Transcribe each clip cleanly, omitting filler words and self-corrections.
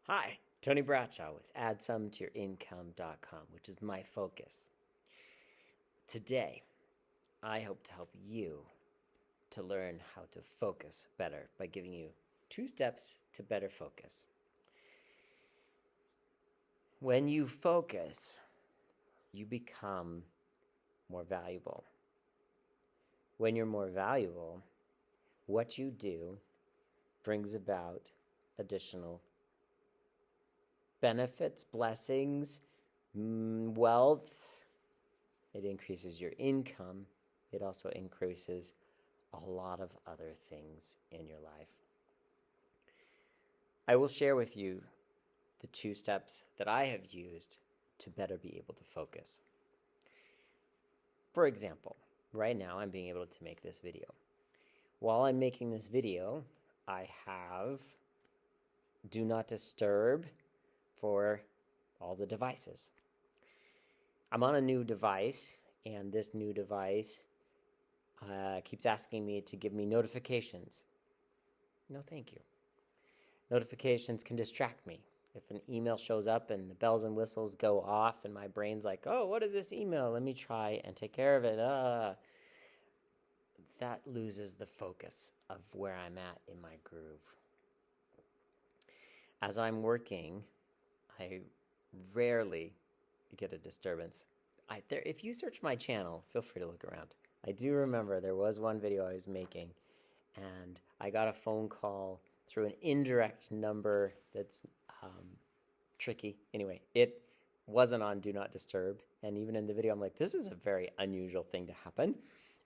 Hi, Tony Bradshaw with AddSomeToYourIncome.com, which is my focus. Today, I hope to help you to learn how to focus better by giving you 2 steps to better focus. When you focus, you become more valuable. When you're more valuable, what you do brings about additional benefits, blessings, wealth. It increases your income. It also increases a lot of other things in your life. I will share with you the 2 steps that I have used to better be able to focus. For example, right now I'm being able to make this video. While I'm making this video, I have Do Not Disturb for all the devices. I'm on a new device, and this new device keeps asking me to give me notifications. No, thank you. Notifications can distract me. If an email shows up and the bells and whistles go off and my brain's like, oh, what is this email? Let me try and take care of it. That loses the focus of where I'm at in my groove. As I'm working, I rarely get a disturbance. If you search my channel, feel free to look around. I do remember there was one video I was making, and I got a phone call through an indirect number that's tricky. Anyway, it wasn't on Do Not Disturb, and even in the video, I'm like, this is a very unusual thing to happen.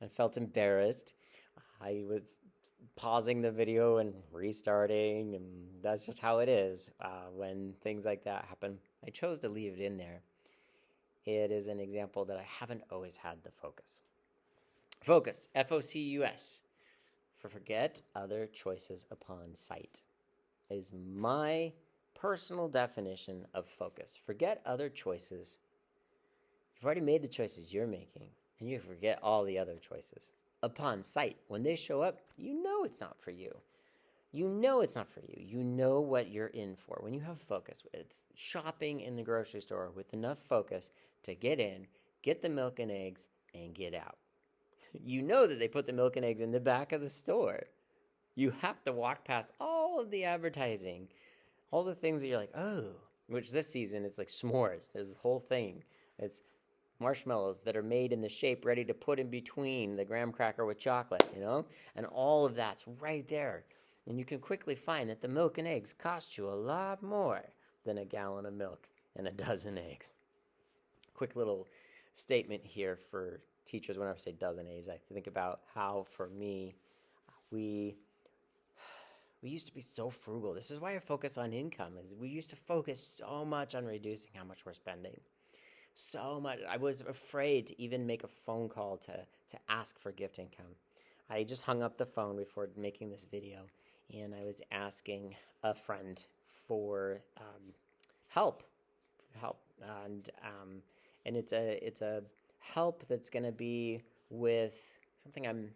I felt embarrassed. I was pausing the video and restarting, and that's just how it is when things like that happen. I chose to leave it in there. It is an example that I haven't always had the focus. Focus, F-O-C-U-S, for forget other choices upon sight, is my personal definition of focus. Forget other choices. You've already made the choices you're making, and you forget all the other choices. Upon sight, when they show up, you know it's not for you. You know it's not for you. You know what you're in for. When you have focus, it's shopping in the grocery store with enough focus to get in, get the milk and eggs, and get out. You know that they put the milk and eggs in the back of the store. You have to walk past all of the advertising, all the things that you're like, oh, which this season it's like s'mores. There's this whole thing. It's marshmallows that are made in the shape ready to put in between the graham cracker with chocolate, and all of that's right there. And you can quickly find that the milk and eggs cost you a lot more than a gallon of milk and a dozen eggs. Quick little statement here for teachers. Whenever I say dozen eggs, I think about how, for me, we used to be so frugal. This is why I focus on income. Is we used to focus so much on reducing how much we're spending. So much. I was afraid to even make a phone call to ask for gift income. I just hung up the phone before making this video, and I was asking a friend for help, and it's a help that's going to be with something I'm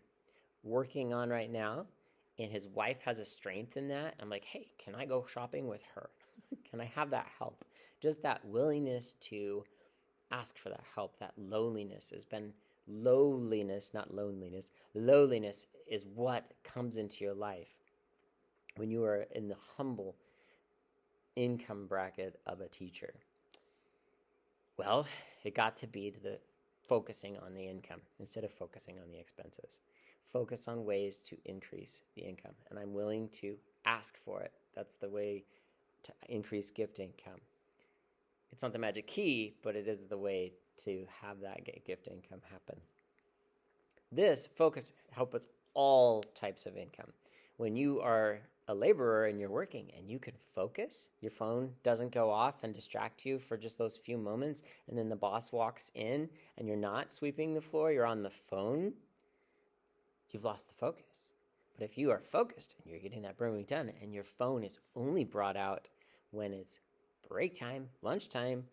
working on right now, and his wife has a strength in that. I'm like, hey, can I go shopping with her? Can I have that help? Just that willingness to ask for that help, that lowliness has been lowliness, not loneliness. Lowliness is what comes into your life when you are in the humble income bracket of a teacher. Well, it got to be the focusing on the income instead of focusing on the expenses. Focus on ways to increase the income, and I'm willing to ask for it. That's the way to increase gift income. It's not the magic key, but it is the way to have that gift income happen. This focus helps all types of income. When you are a laborer and you're working and you can focus, your phone doesn't go off and distract you for just those few moments, and then the boss walks in and you're not sweeping the floor, you're on the phone, you've lost the focus. But if you are focused and you're getting that brooming done and your phone is only brought out when it's break time, lunchtime,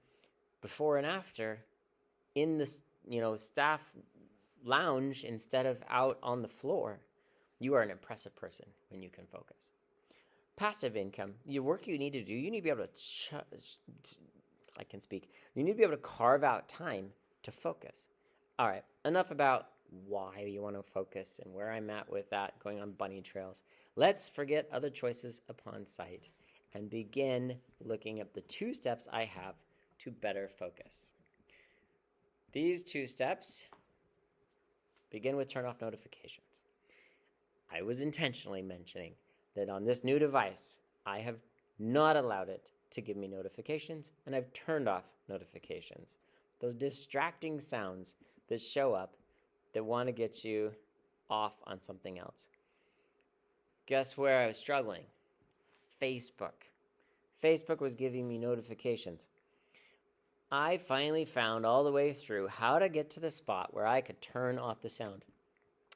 before and after, in the staff lounge instead of out on the floor, you are an impressive person when you can focus. passive income, your work you need to do, you need to be able to, I can speak, you need to be able to carve out time to focus. All right, enough about why you want to focus and where I'm at with that, going on bunny trails. Let's forget other choices upon sight and begin looking at the 2 steps I have to better focus. These 2 steps begin with turn off notifications. I was intentionally mentioning that on this new device, I have not allowed it to give me notifications, and I've turned off notifications. Those distracting sounds that show up that want to get you off on something else. Guess where I was struggling? Facebook. Facebook was giving me notifications. I finally found all the way through how to get to the spot where I could turn off the sound.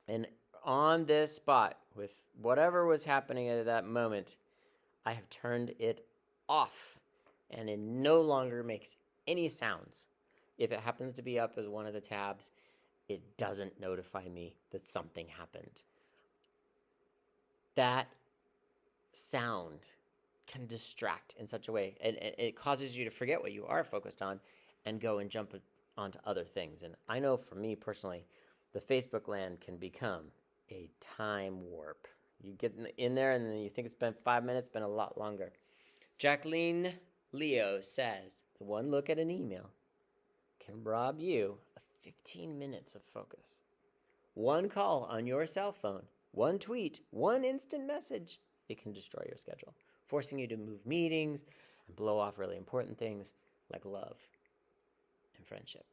And on this spot, with whatever was happening at that moment, I have turned it off. And it no longer makes any sounds. If it happens to be up as one of the tabs, it doesn't notify me that something happened. That sound can distract in such a way, and it causes you to forget what you are focused on and go and jump onto other things. And I know for me personally, the Facebook land can become a time warp. You get in there and then you think it's been 5 minutes, it's been a lot longer. Jacqueline Leo says, one look at an email can rob you of 15 minutes of focus. One call on your cell phone, one tweet, one instant message, it can destroy your schedule, forcing you to move meetings and blow off really important things like love and friendship.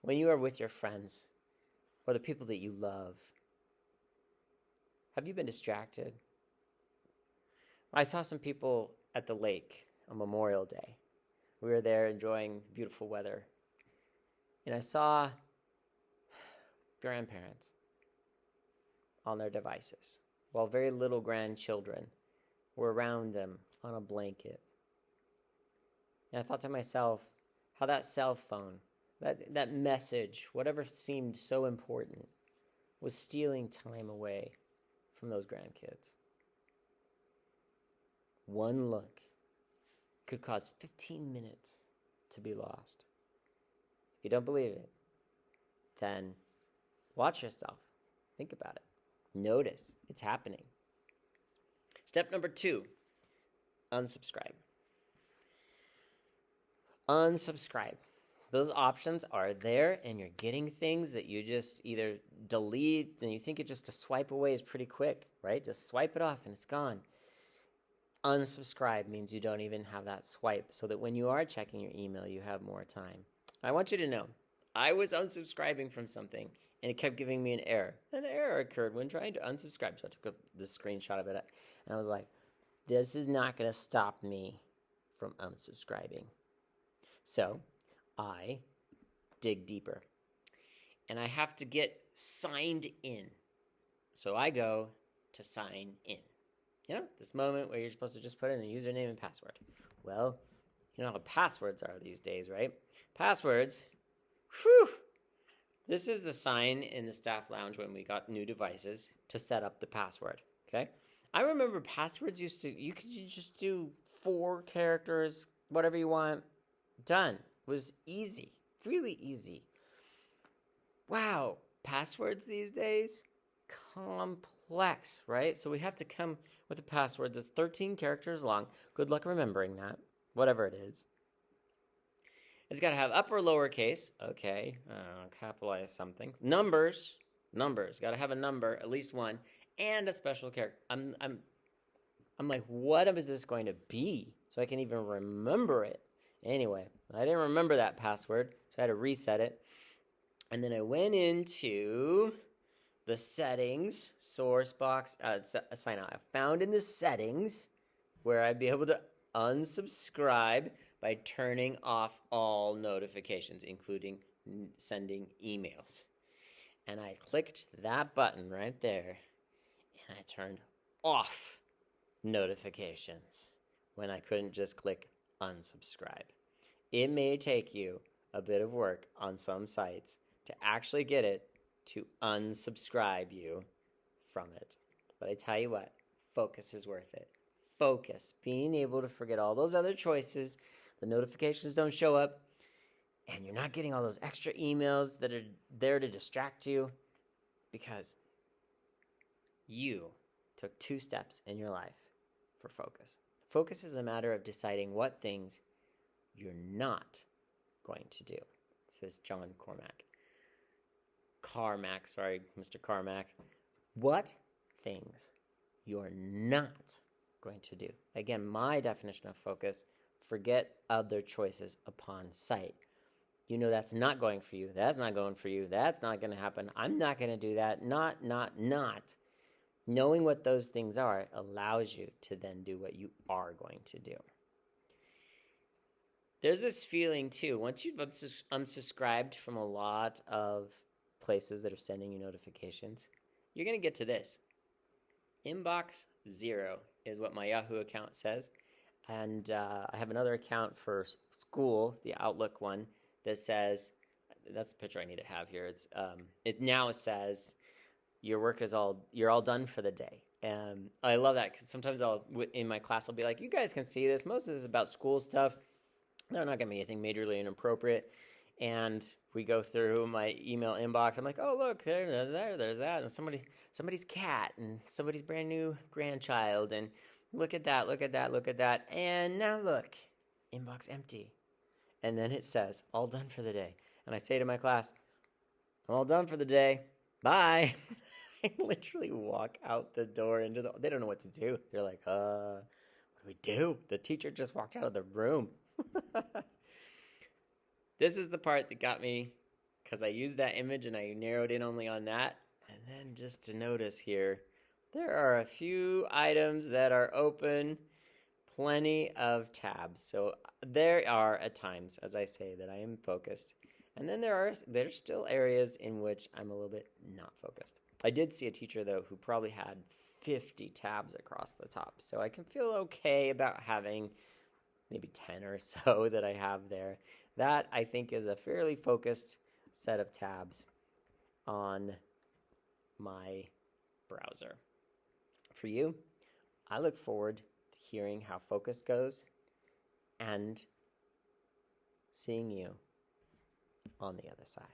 When you are with your friends or the people that you love, have you been distracted? I saw some people at the lake on Memorial Day. We were there enjoying beautiful weather. And I saw grandparents on their devices while very little grandchildren were around them on a blanket. And I thought to myself, how that cell phone, that message, whatever seemed so important, was stealing time away from those grandkids. One look could cause 15 minutes to be lost. If you don't believe it, then watch yourself. Think about it. Notice it's happening. Step number 2, unsubscribe. Unsubscribe. Those options are there, and you're getting things that you just either delete, and you think it just to swipe away is pretty quick, right? Just swipe it off and it's gone. Unsubscribe means you don't even have that swipe, so that when you are checking your email, you have more time. I want you to know, I was unsubscribing from something, and it kept giving me an error. An error occurred when trying to unsubscribe, so I took the screenshot of it, and I was like, this is not going to stop me from unsubscribing. So I dig deeper, and I have to get signed in. So I go to sign in. You know, this moment where you're supposed to just put in a username and password. Well, you know how passwords are these days, right? Passwords, whew. This is the sign in the staff lounge when we got new devices to set up the password, okay? I remember passwords you could just do 4 characters, whatever you want, done. It was easy, really easy. Wow, passwords these days, complex, right? So we have to come with a password that's 13 characters long. Good luck remembering that, whatever it is. It's got to have upper or lowercase. Okay, capitalize something. Numbers. Got to have a number, at least one, and a special character. I'm like, what is this going to be? So I can even remember it. Anyway, I didn't remember that password, so I had to reset it. And then I went into the settings, source box, sign out. I found in the settings where I'd be able to unsubscribe by turning off all notifications, including sending emails. And I clicked that button right there, and I turned off notifications when I couldn't just click unsubscribe. It may take you a bit of work on some sites to actually get it to unsubscribe you from it. But I tell you what, focus is worth it. focus, being able to forget all those other choices, the notifications don't show up, and you're not getting all those extra emails that are there to distract you because you took 2 steps in your life for focus. Focus is a matter of deciding what things you're not going to do, says John Carmack, Mr. Carmack. What things you're not going to do. Again, my definition of focus, forget other choices upon sight. You know that's not going for you. That's not going for you. That's not going to happen. I'm not going to do that. Not. Knowing what those things are allows you to then do what you are going to do. There's this feeling too, once you've unsubscribed from a lot of places that are sending you notifications, you're going to get to this. Inbox 0 is what my Yahoo account says. And I have another account for school, the Outlook one, that says, that's the picture I need to have here. It now says, you're all done for the day. And I love that because sometimes in my class, I'll be like, you guys can see this. Most of this is about school stuff. They're not going to be anything majorly inappropriate. And we go through my email inbox. I'm like, oh, look, there's that. And somebody's cat and somebody's brand new grandchild. And look at that. And now look, inbox empty. And then it says, all done for the day. And I say to my class, I'm all done for the day. Bye. I literally walk out the door they don't know what to do. They're like, what do we do? The teacher just walked out of the room. This is the part that got me because I used that image and I narrowed in only on that. And then just to notice here, there are a few items that are open, plenty of tabs. So there are at times, as I say, that I am focused. And then there's still areas in which I'm a little bit not focused. I did see a teacher, though, who probably had 50 tabs across the top. So I can feel okay about having maybe 10 or so that I have there. That, I think, is a fairly focused set of tabs on my browser. For you, I look forward to hearing how focused goes and seeing you on the other side.